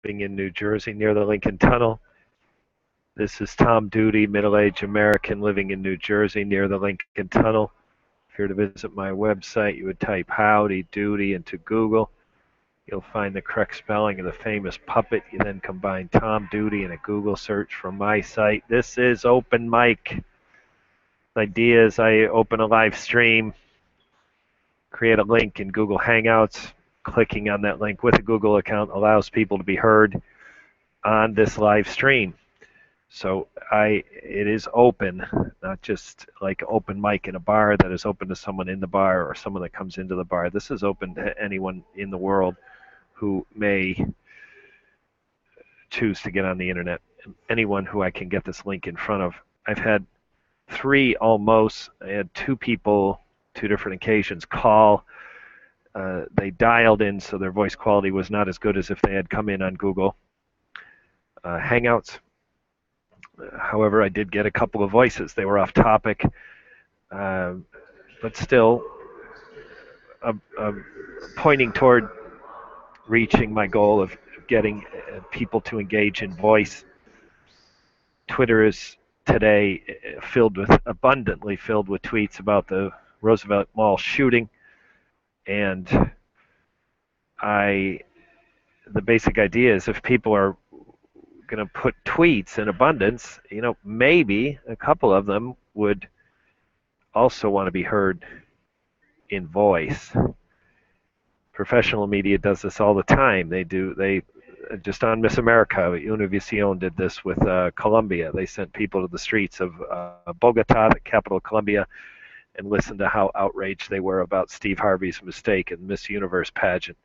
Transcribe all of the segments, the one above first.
living in New Jersey near the Lincoln Tunnel. This is Tom Duty, middle-aged American living in New Jersey near the Lincoln Tunnel. If you're to visit my website, you would type Howdy Doody into Google. You'll find the correct spelling of the famous puppet. You then combine Tom Duty in a Google search from my site. This is Open Mic. The idea is I open a live stream, create a link in Google Hangouts. Clicking on that link with a Google account allows people to be heard on this live stream. So it is open, not just like open mic in a bar that is open to someone in the bar or someone that comes into the bar. This is open to anyone in the world who may choose to get on the internet. Anyone who I can get this link in front of. I've had three almost. I had two people, two different occasions, call. They dialed in, so their voice quality was not as good as if they had come in on Google Hangouts. However, I did get a couple of voices. They were off topic, but still pointing toward reaching my goal of getting people to engage in voice. Twitter is today abundantly filled with tweets about the Roosevelt Mall shooting, and the basic idea is if people are going to put tweets in abundance, maybe a couple of them would also want to be heard in voice. Professional media does this all the time. They just on Miss America, Univision did this with Colombia. They sent people to the streets of Bogota, the capital of Colombia, and listened to how outraged they were about Steve Harvey's mistake in Miss Universe pageant.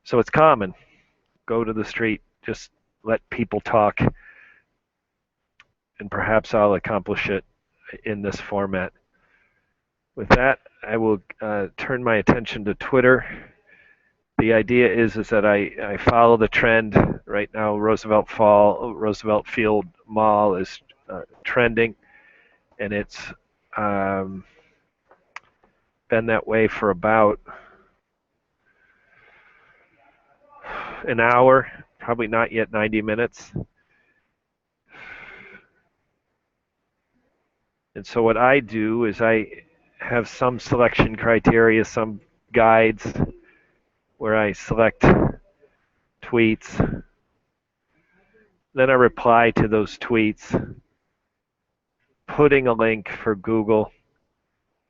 So it's common. Go to the street, just let people talk, and perhaps I'll accomplish it in this format. With that, I will turn my attention to Twitter. The idea is that I follow the trend. Right now, Roosevelt Field Mall is trending, and it's been that way for about an hour, probably not yet 90 minutes. And so what I do is I have some selection criteria, some guides where I select tweets. Then I reply to those tweets, putting a link for Google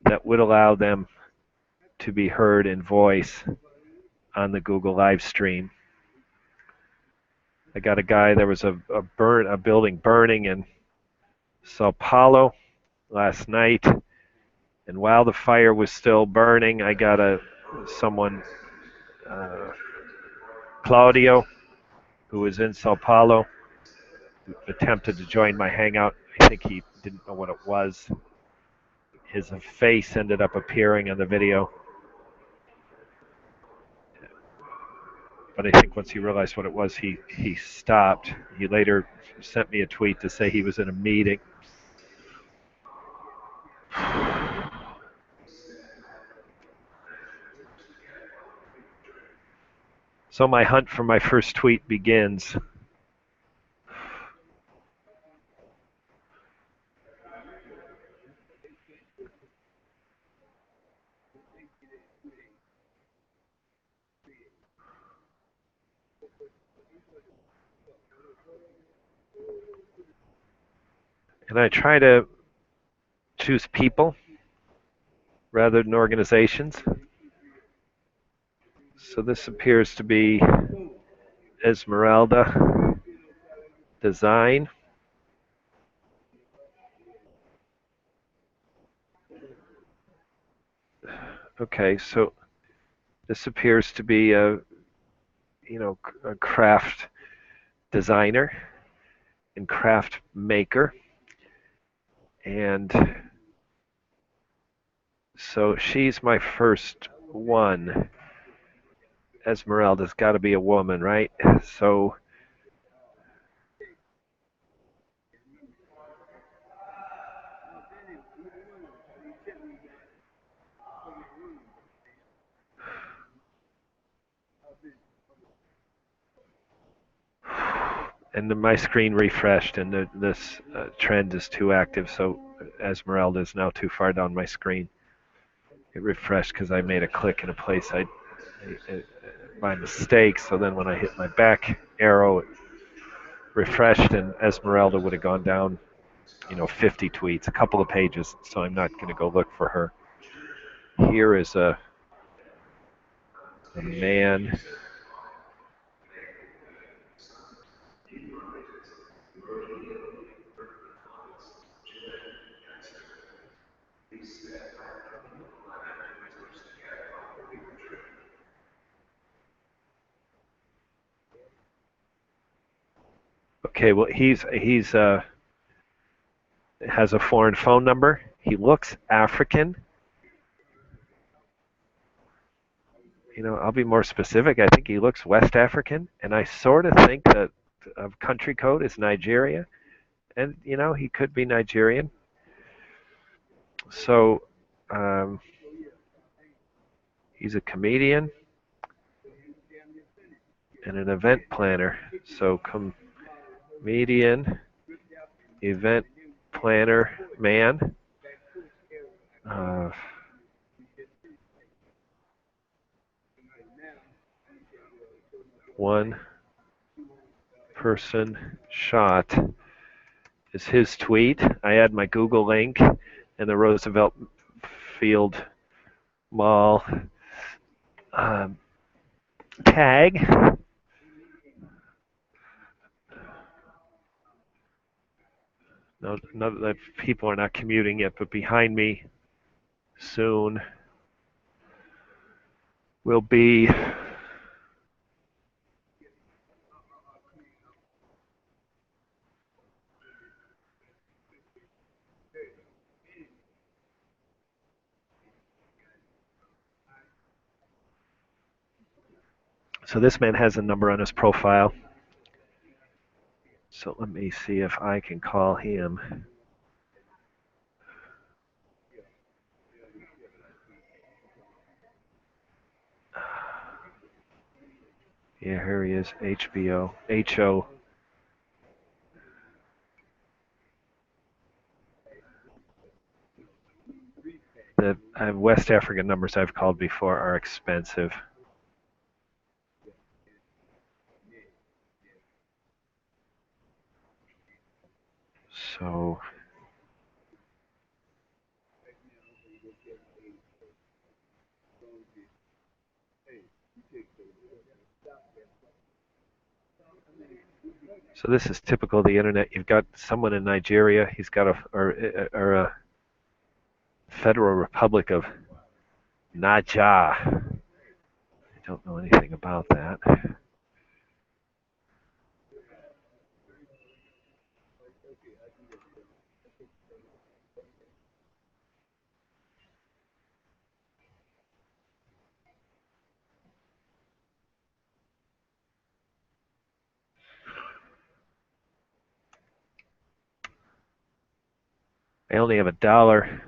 that would allow them to be heard in voice on the Google live stream. I got a guy, there was a building burning in Sao Paulo last night, and while the fire was still burning, I got someone, Claudio, who was in Sao Paulo, who attempted to join my hangout. I think he didn't know what it was. His face ended up appearing on the video. But I think once he realized what it was, he stopped. He later sent me a tweet to say he was in a meeting. So my hunt for my first tweet begins. And I try to choose people rather than organizations. So this appears to be Esmeralda Design. Okay, so this appears to be a craft designer and craft maker. And so she's my first one. Esmeralda's got to be a woman, right? So and then my screen refreshed, and this trend is too active, so Esmeralda is now too far down my screen. It refreshed because I made a click in a place I by mistake. So then when I hit my back arrow, it refreshed, and Esmeralda would have gone down, 50 tweets, a couple of pages. So I'm not going to go look for her. Here is a man. Okay, well he's has a foreign phone number. He looks African. I'll be more specific. I think he looks West African, and I sort of think that country code is Nigeria, and he could be Nigerian. So um, he's a comedian and an event planner. So comedian, event planner, man. Uh, One person shot is his tweet. I add my Google link and the Roosevelt Field Mall um, tag. No, that people are not commuting yet, but behind me soon will be so this man has a number on his profile. So let me see if I can call him. Yeah, here he is, HBO, HO. The West African numbers I've called before are expensive. So this is typical of the internet. You've got someone in Nigeria. He's got a Federal Republic of Naja. I don't know anything about that. I only have $1.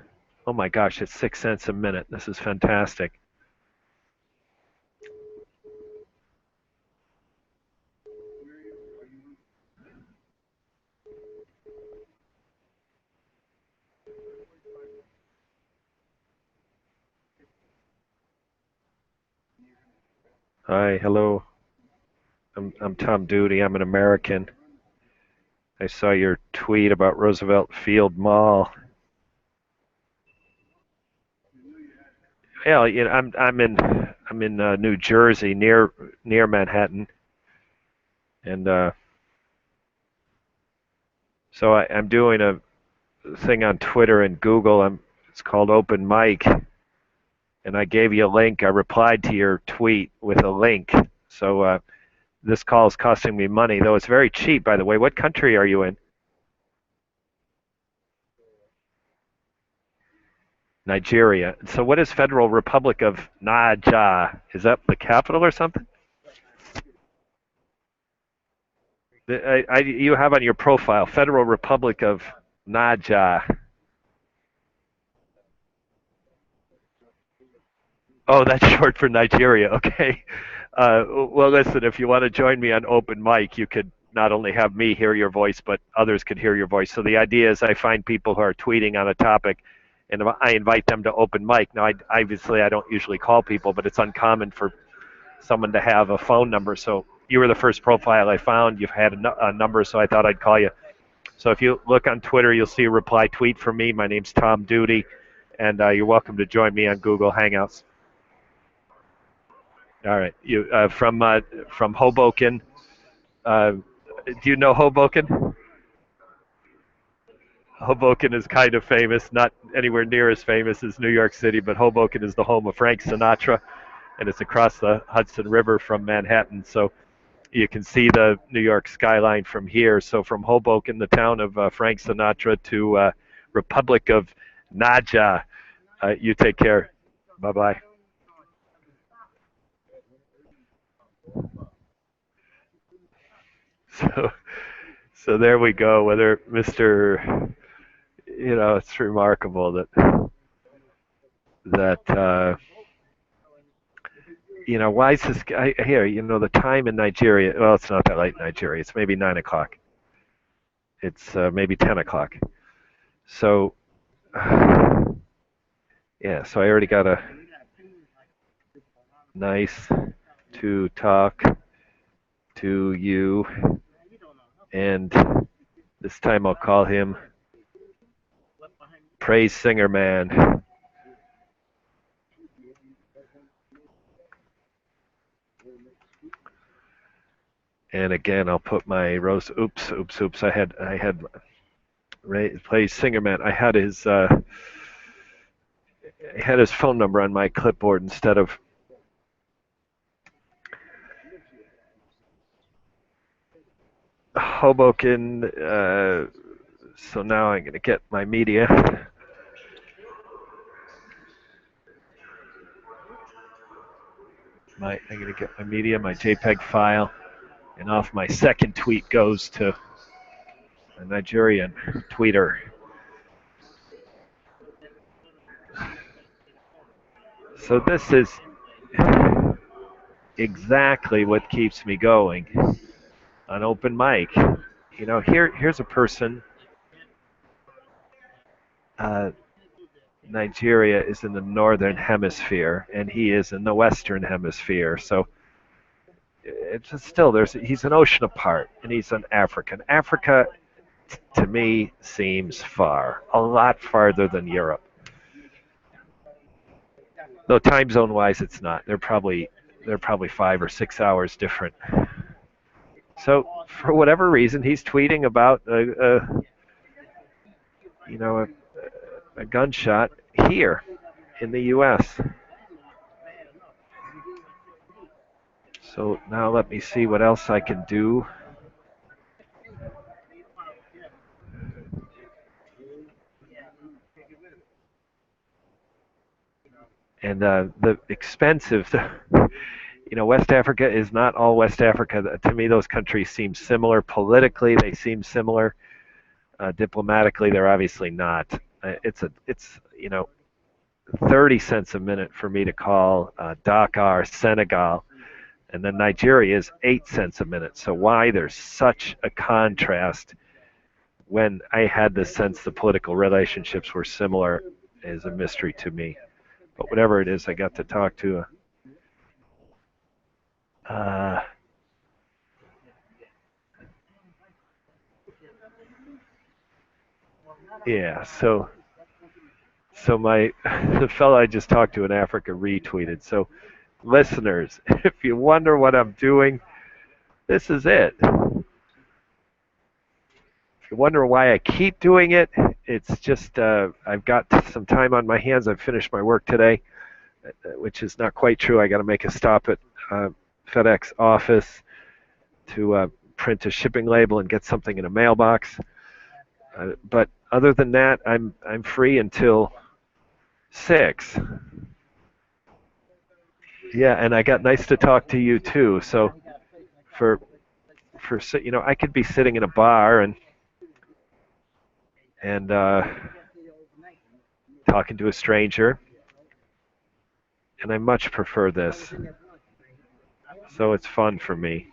Oh my gosh, it's 6 cents a minute. This is fantastic. Hi, hello. I'm Tom Duty. I'm an American. I saw your tweet about Roosevelt Field Mall. Yeah, I'm in New Jersey, near Manhattan, and so I'm doing a thing on Twitter and Google. It's called Open Mic, and I gave you a link. I replied to your tweet with a link. So this call is costing me money, though it's very cheap, by the way. What country are you in? Nigeria. So what is Federal Republic of Naija? Is that the capital or something? You have on your profile Federal Republic of Naija. Oh, that's short for Nigeria. Okay. Well, listen, if you want to join me on open mic, not only have me hear your voice, but others could hear your voice. So the idea is I find people who are tweeting on a topic, and I invite them to open mic. Now, obviously, I don't usually call people, but it's uncommon for someone to have a phone number. So you were the first profile I found. You've had a number, so I thought I'd call you. So if you look on Twitter, you'll see a reply tweet from me. My name's Tom Duty, and you're welcome to join me on Google Hangouts. All right, you from Hoboken. Do you know Hoboken? Hoboken is kind of famous, not anywhere near as famous as New York City, but Hoboken is the home of Frank Sinatra, and it's across the Hudson River from Manhattan. So you can see the New York skyline from here. So from Hoboken, the town of Frank Sinatra, to Republic of Naja. You take care. Bye bye. So, so there we go. Whether Mr. It's remarkable that why is this guy here? The time in Nigeria. Well, it's not that late in Nigeria. It's maybe 9 o'clock. It's maybe 10 o'clock. So, yeah. So I already got a nice to talk to you, and this time I'll call him Praise Singer Man. And again, I'll put my rose. Oops. I had Praise Singer Man. I had his phone number on my clipboard instead of Hoboken. So now I'm going to get my media. I'm going to get my media, my JPEG file, and off my second tweet goes to a Nigerian tweeter. So this is exactly what keeps me going on open mic. Here's a person. Nigeria is in the northern hemisphere, and he is in the western hemisphere. So it's just still he's an ocean apart, and he's an African. Africa, to me, seems far, a lot farther than Europe. Though time zone wise, it's not. They're probably 5 or 6 hours different. So for whatever reason, he's tweeting about a gunshot here in the U.S. So now let me see what else I can do. And the expensive, West Africa is not all West Africa. To me, those countries seem similar politically. They seem similar diplomatically. They're obviously not. It's 30 cents a minute for me to call Dakar, Senegal, and then Nigeria is 8 cents a minute. So why there's such a contrast when I had the sense the political relationships were similar is a mystery to me. But whatever it is, I got to talk to yeah, so the fellow I just talked to in Africa retweeted. So listeners, if you wonder what I'm doing, this is it. If you wonder why I keep doing it, it's just I've got some time on my hands. I've finished my work today, which is not quite true. I got to make a stop at FedEx office to print a shipping label and get something in a mailbox. But other than that, I'm free until 6. Yeah, and I got nice to talk to you too. So for I could be sitting in a bar and talking to a stranger, and I much prefer this. So it's fun for me.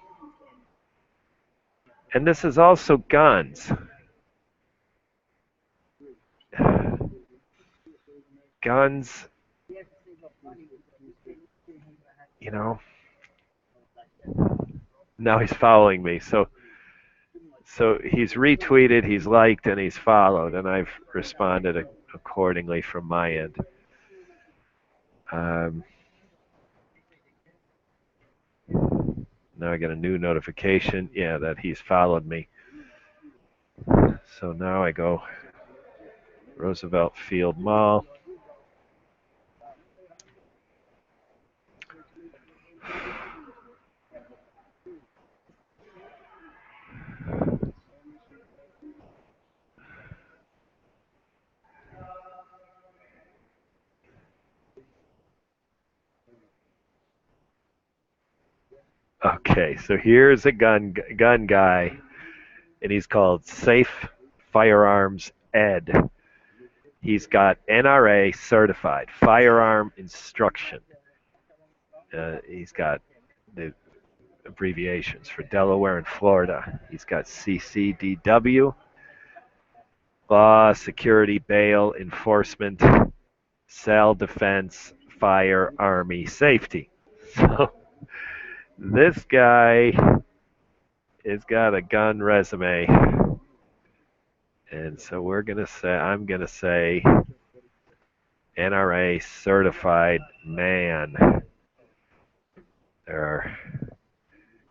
And this is also guns. Guns, you know. Now he's following me. So he's retweeted, he's liked, and he's followed, and I've responded accordingly from my end. Now I get a new notification, yeah, that he's followed me. So now I go Roosevelt Field Mall. Okay, so here's a gun guy, and he's called Safe Firearms Ed. He's got NRA certified firearm instruction. He's got the abbreviations for Delaware and Florida. He's got CCDW, Law, Security, Bail, Enforcement, Cell Defense, Fire, Army, Safety. So this guy has got a gun resume. And so I'm going to say NRA certified man. There are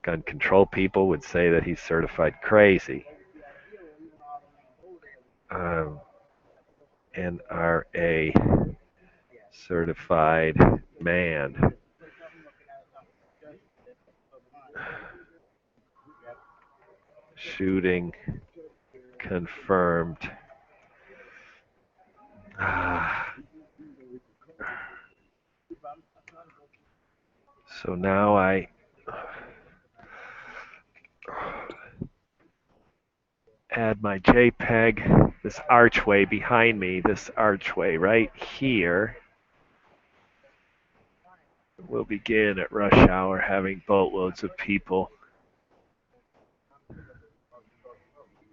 gun control people would say that he's certified crazy. NRA certified man. Shooting confirmed. So now I add my JPEG, this archway behind me, this archway right here will begin at rush hour having boatloads of people.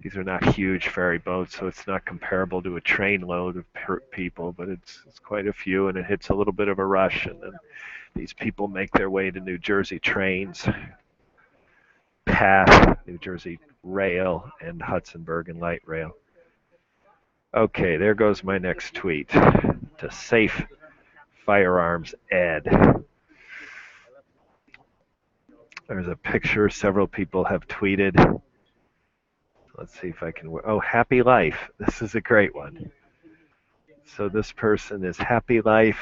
These are not huge ferry boats, so it's not comparable to a train load of people, but it's quite a few, and it hits a little bit of a rush, and then these people make their way to New Jersey trains, PATH, New Jersey Rail, and Hudson Bergen Light Rail. Okay, there goes my next tweet to Safe Firearms Ed. There's a picture several people have tweeted. Let's see if I can. Oh, Happy Life. This is a great one. So this person is Happy Life.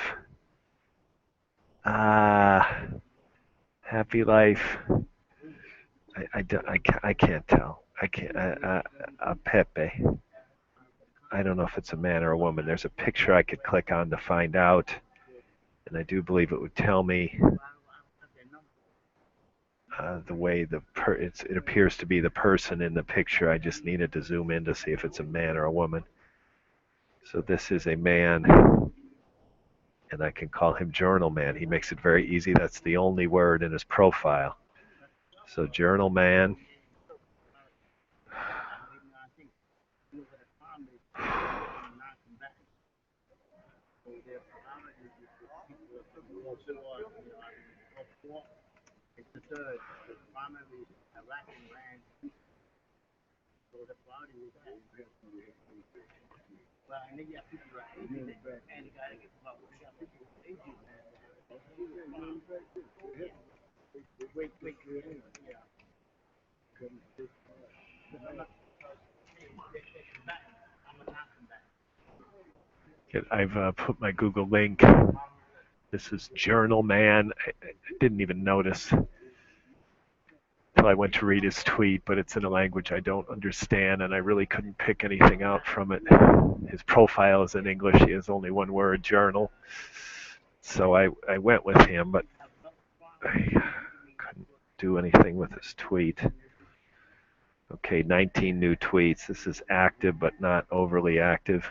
Happy Life. I can't tell. I can't. Pepe. I don't know if it's a man or a woman. There's a picture I could click on to find out, and I do believe it would tell me the way it appears to be the person in the picture. I just needed to zoom in to see if it's a man or a woman. So this is a man, and I can call him Journal Man. He makes it very easy. That's the only word in his profile. So Journal Man. I've put my Google link. This is Journal Man. I didn't even notice until I went to read his tweet, but it's in a language I don't understand, and I really couldn't pick anything out from it. His profile is in English. He has only one word, journal. So I went with him, but I couldn't do anything with his tweet. Okay, 19 new tweets. This is active, but not overly active.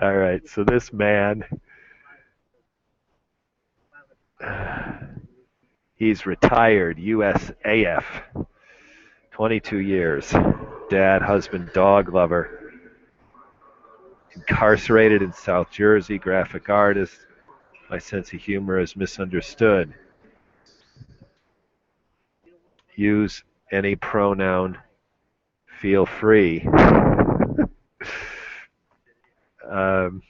All right, so this man He's retired USAF, 22 years. Dad, husband, dog lover. Incarcerated in South Jersey, graphic artist. My sense of humor is misunderstood. Use any pronoun. Feel free. um,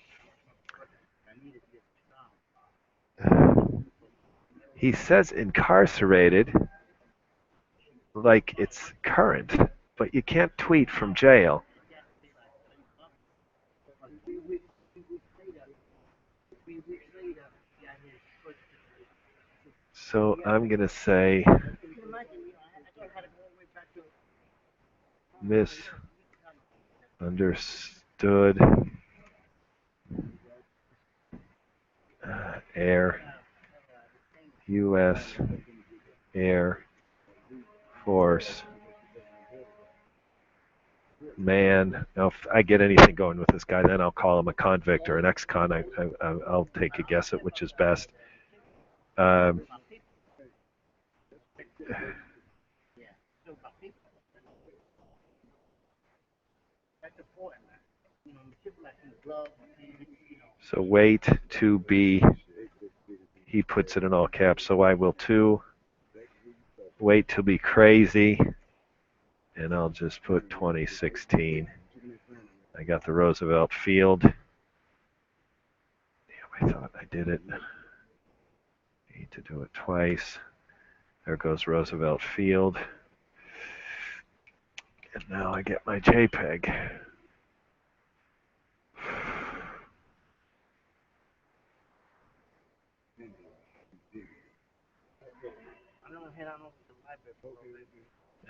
he says incarcerated like it's current, but you can't tweet from jail. So I'm going to say misunderstood Air U.S. Air Force man. Now, if I get anything going with this guy, then I'll call him a convict or an ex-con. I'll take a guess at which is best. Um, so wait to be, he puts it in all caps, so I will too. Wait to be crazy, and I'll just put 2016. I got the Roosevelt Field. Damn, I thought I did it. Need to do it twice. There goes Roosevelt Field. And now I get my JPEG.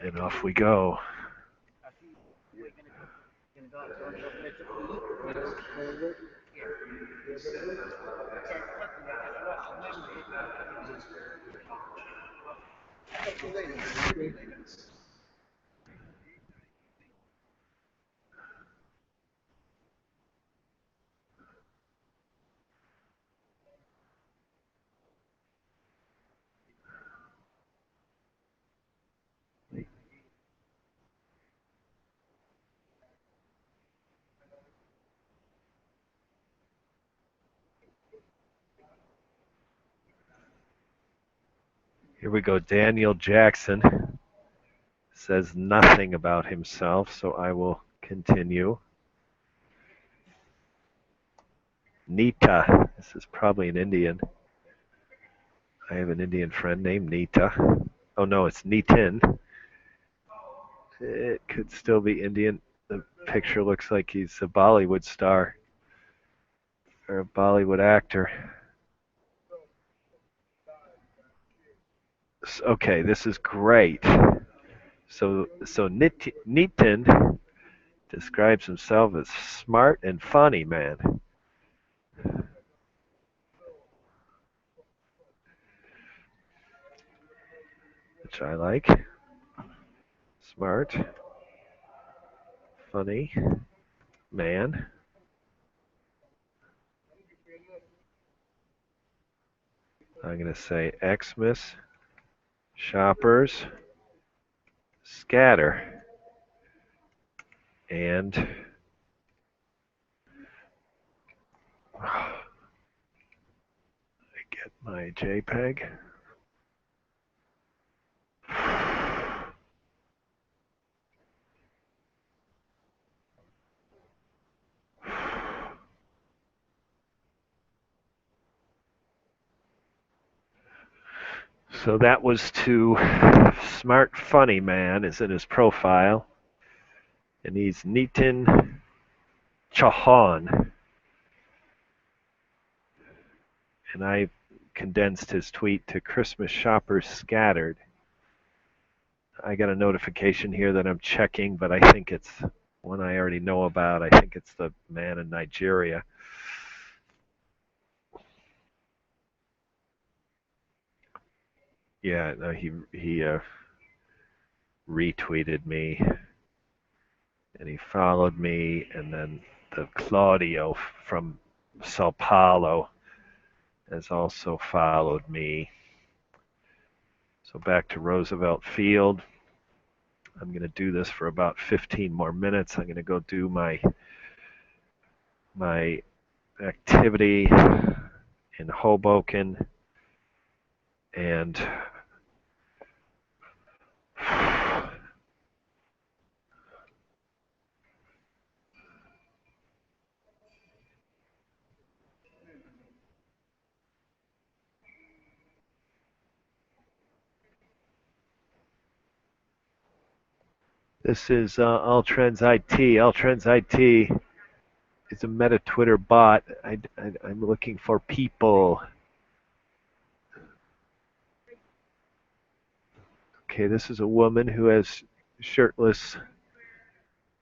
And off we go. Here we go. Daniel Jackson says nothing about himself, so I will continue. Nita. This is probably an Indian. I have an Indian friend named Nita. Oh no, it's Nitin. It could still be Indian. The picture looks like he's a Bollywood star or a Bollywood actor. Okay, this is great. So Nitin describes himself as smart and funny, man. Which I like. Smart, funny, man. I'm going to say Xmas, shoppers, scatter, and I get my JPEG. So that was to Smart Funny Man is in his profile. And he's Nitin Chauhan. And I condensed his tweet to Christmas shoppers scattered. I got a notification here that I'm checking, but I think it's one I already know about. I think it's the man in Nigeria. Yeah, no, he retweeted me, and he followed me, and then the Claudio from Sao Paulo has also followed me. So back to Roosevelt Field. I'm going to do this for about 15 more minutes. I'm going to go do my activity in Hoboken, and this is Ultrans IT. Ultrans IT is a meta Twitter bot. I'm looking for people. Okay, this is a woman who has shirtless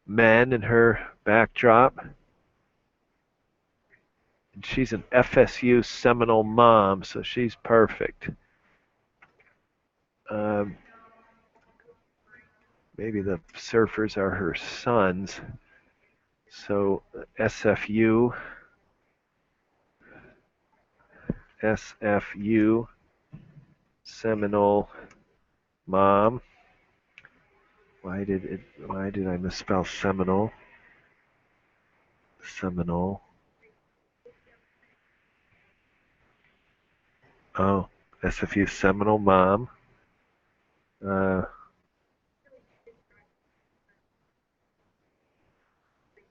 men in her backdrop. And she's an FSU Seminole mom, so she's perfect. Maybe the surfers are her sons. So SFU, Seminole mom. Why did I misspell Seminole? Seminole. Oh, SFU Seminole mom.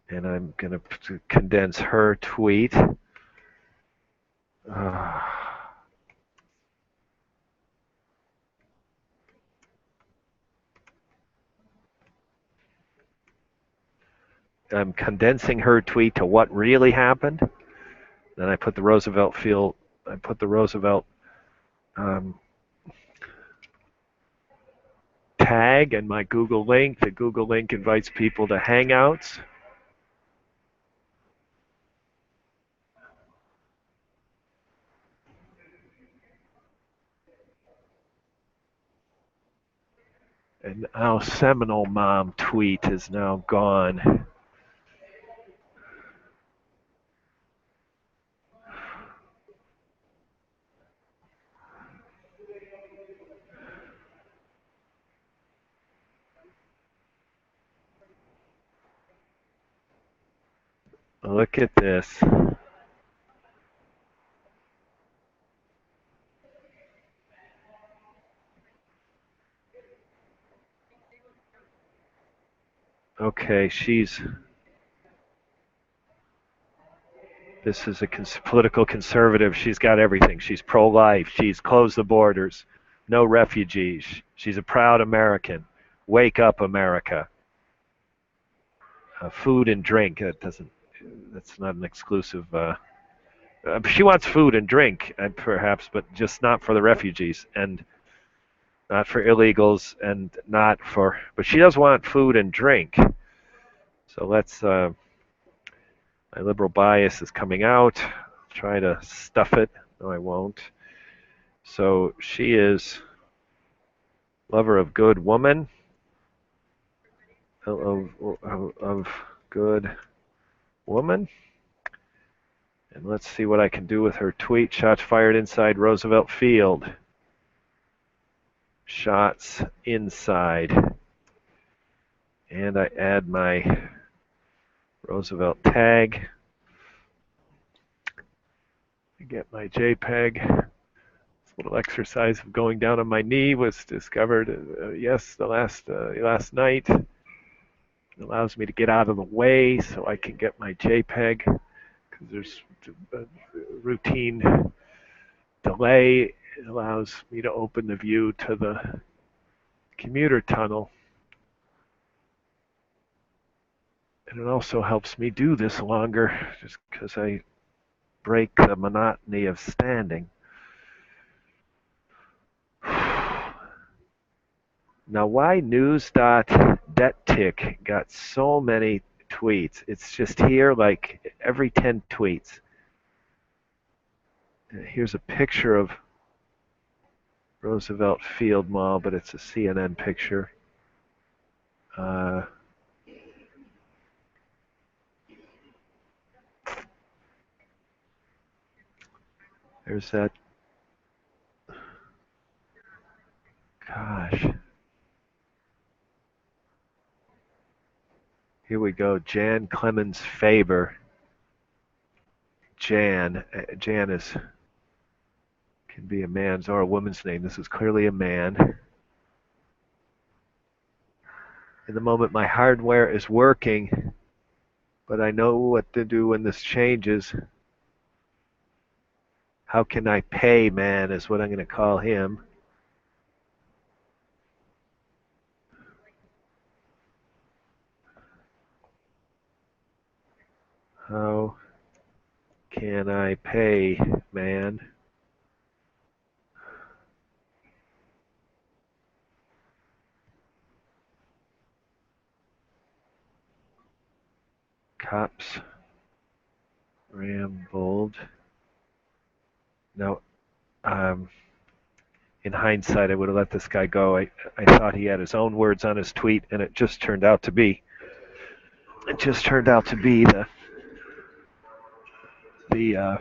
And I'm going to condense her tweet. I'm condensing her tweet to what really happened. Then I put the Roosevelt tag and my Google link. The Google link invites people to Hangouts. And now Seminole Mom tweet is now gone. Look at this. Okay, this is a political conservative. She's got everything. She's pro-life. She's closed the borders. No refugees. She's a proud American. Wake up, America. Food and drink. That's not an exclusive. She wants food and drink, perhaps, but just not for the refugees and not for illegals and not for. But she does want food and drink. So let's. My liberal bias is coming out. I'll try to stuff it. No, I won't. So she is lover of good woman. Of good woman. And let's see what I can do with her tweet. Shots fired inside Roosevelt Field. Shots inside. And I add my Roosevelt tag. I get my JPEG. This little exercise of going down on my knee was discovered, last night. It allows me to get out of the way so I can get my JPEG because there's a routine delay. It allows me to open the view to the commuter tunnel. And it also helps me do this longer just because I break the monotony of standing. Now, why news.dettick got so many tweets? It's just here like every 10 tweets. Here's a picture of Roosevelt Field Mall, but it's a CNN picture. There's that. Gosh. Here we go. Jan Clemens Faber. Jan. Jan can be a man's or a woman's name. This is clearly a man. In the moment, my hardware is working, but I know what to do when this changes. How can I pay, man, is what I'm going to call him. How can I pay, man? Cops rambled. No, in hindsight, I would have let this guy go. I thought he had his own words on his tweet, and it just turned out to be. It just turned out to be the the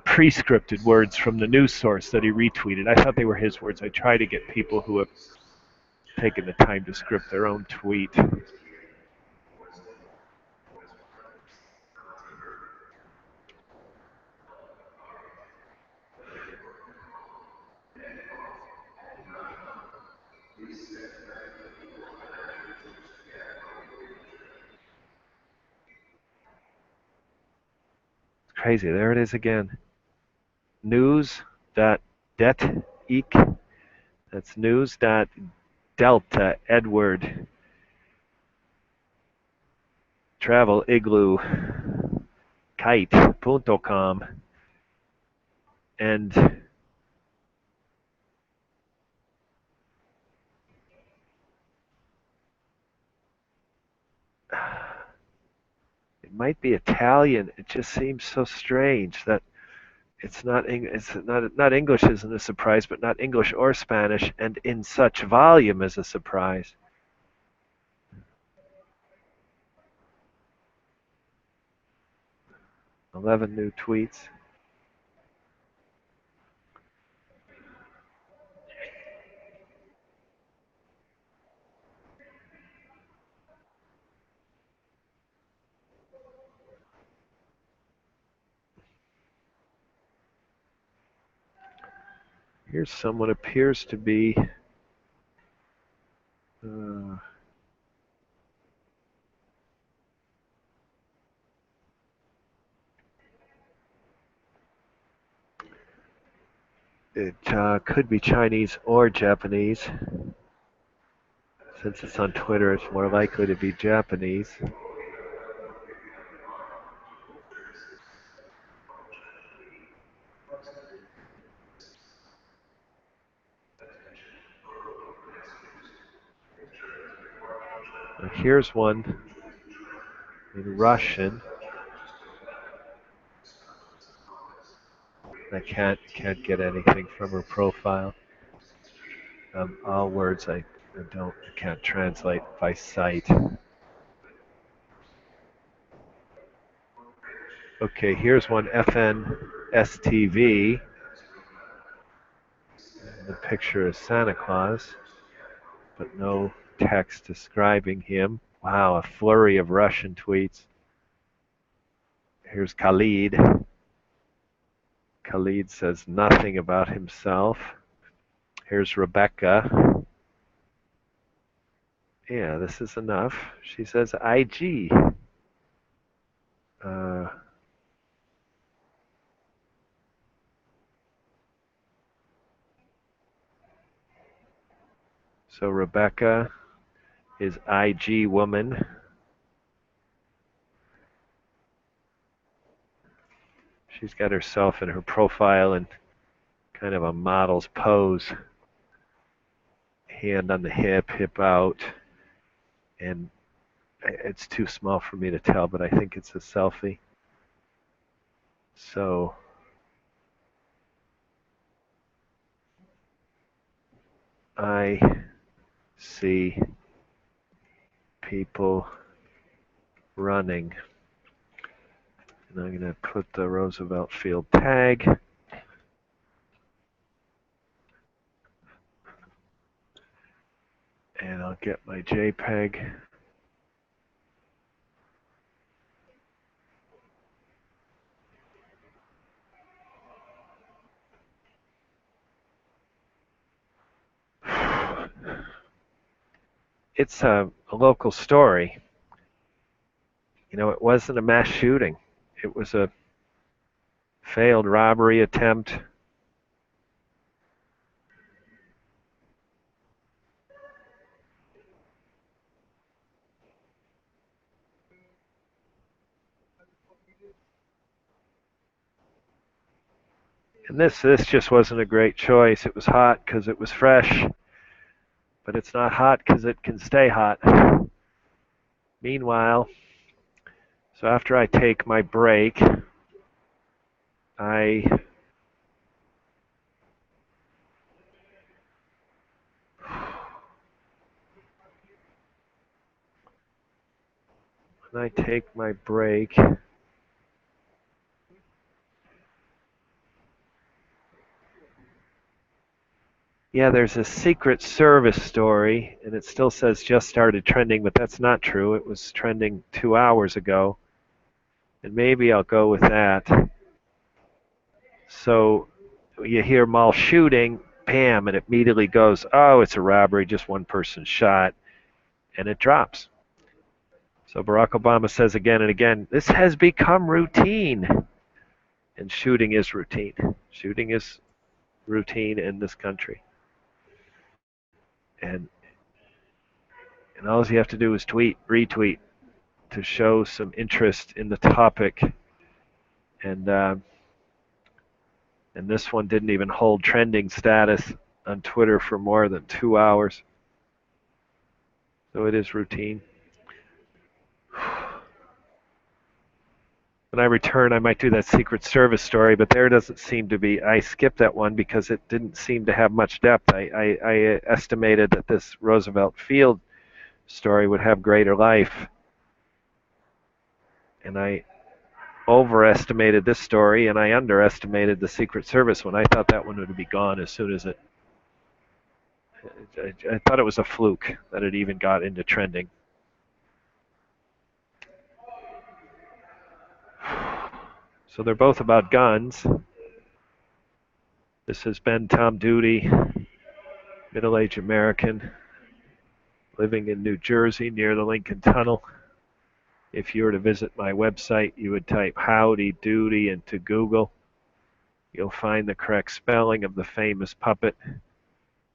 pre-scripted words from the news source that he retweeted. I thought they were his words. I try to get people who have taken the time to script their own tweet. It's crazy. There it is again. News.det eek. That's news.delta Edward travel igloo kite.com and it might be Italian. It just seems so strange that it's not English isn't a surprise, but not English or Spanish, and in such volume is a surprise. $11 new tweets. Here's someone appears to be it could be Chinese or Japanese. Since it's on Twitter, it's more likely to be Japanese. Here's one in Russian. I can't get anything from her profile. All words I can't translate by sight. Okay, here's one FNSTV. The picture is Santa Claus, but no text describing him. Wow, a flurry of Russian tweets. Here's Khalid. Khalid says nothing about himself. Here's Rebecca. Yeah, this is enough. She says IG. So Rebecca is IG woman. She's got herself in her profile in kind of a model's pose. Hand on the hip, hip out. And it's too small for me to tell, but I think it's a selfie. So I see people running. And I'm going to put the Roosevelt Field tag. And I'll get my JPEG. It's a local story. You know, it wasn't a mass shooting. It was a failed robbery attempt. And this just wasn't a great choice. It was hot because it was fresh, but it's not hot because it can stay hot. Meanwhile, so after I take my break, I when I take my break, yeah, there's a Secret Service story, and it still says just started trending, but that's not true. It was trending 2 hours ago, and maybe I'll go with that. So you hear mall shooting, bam, and it immediately goes, oh, it's a robbery, just one person shot, and it drops. So Barack Obama says again and again, this has become routine. And shooting is routine. Shooting is routine in this country. And all you have to do is tweet, retweet to show some interest in the topic. And this one didn't even hold trending status on Twitter for more than 2 hours. So it is routine. When I return, I might do that Secret Service story, but there doesn't seem to be. I skipped that one because it didn't seem to have much depth. I estimated that this Roosevelt Field story would have greater life, and I overestimated this story, and I underestimated the Secret Service one. I thought that one would be gone as soon as it. I thought it was a fluke that it even got into trending. So they're both about guns. This has been Tom Duty, middle-aged American, living in New Jersey near the Lincoln Tunnel. If you were to visit my website, you would type Howdy Doody into Google. You'll find the correct spelling of the famous puppet.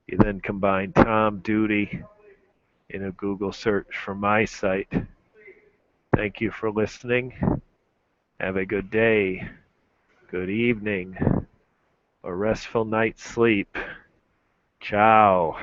You then combine Tom Duty in a Google search for my site. Thank you for listening. Have a good day, good evening, or restful night's sleep. Ciao.